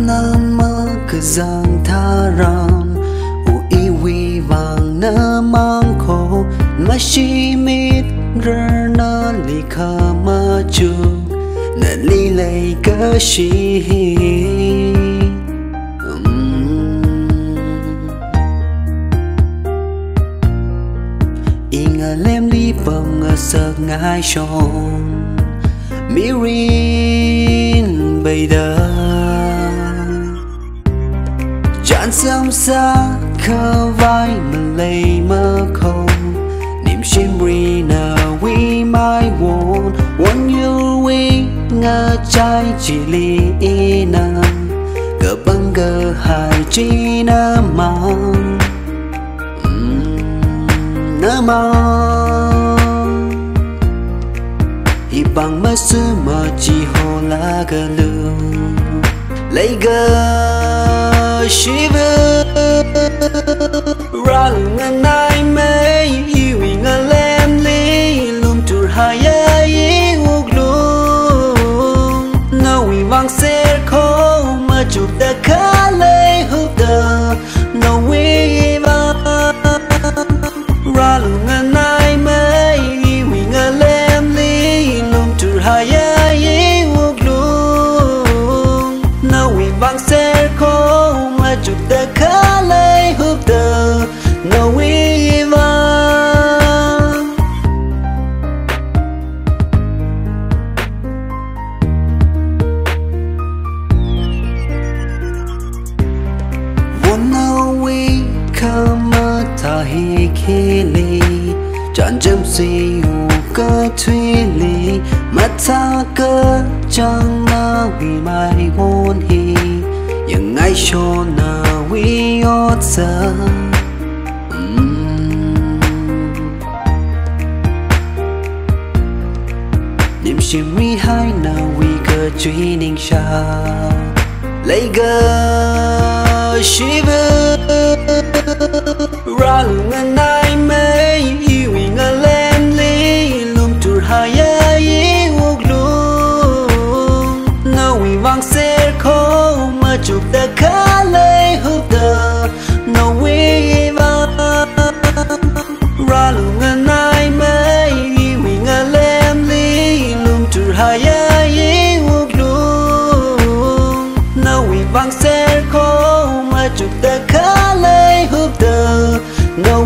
nama kezang tharam u iwi vang na mang kho mashimit rana likha ma chu na li lay ka shi inga lem li pam nga sak ngai shon mirin bay da chán sớm xa khờ vai mà lấy mơ không niềm chim ri na we mai won you we ngơ trái chỉ li na gờ băng gờ hai chi na mang na mang hi bằng mơ sư mà chỉ hồ la gờ lương lấy gờ shiver ra lưng ai mê yêu ngờ lem li lum tur haya yêu luôn nào vi vang xe khó mà chụp ta khá lấy hụt tờ nào vi vang ra lưng ai mê yêu ngờ lem li lum tur haya yêu luôn nào vi vang xe khó mà chụp ta khá lấy hụt tờ nào vi vang vốn nào vi khama tha hi khili chan chăm si u cơ thuy li mà tha cơ chẳng na vi mai vốn hiยังไงโชนาวิโอเซนิมชิมรีให้นาวิเกิดจุยนิ่งชาเลยเกิดชีวิตรังเงินได้ไหมวิงเล่นลีลุมตุรหายยิ่งอุกลุงนาวิวังเสียโคchụp ta khá lấy hụt tờ nào vi vang ra lùng ngân ai mê vì ngờ lem li lùng tur hayaยิ่งอุกluôn nào vi vang xe khó mà chụp ta khá lấy hụt tờ nào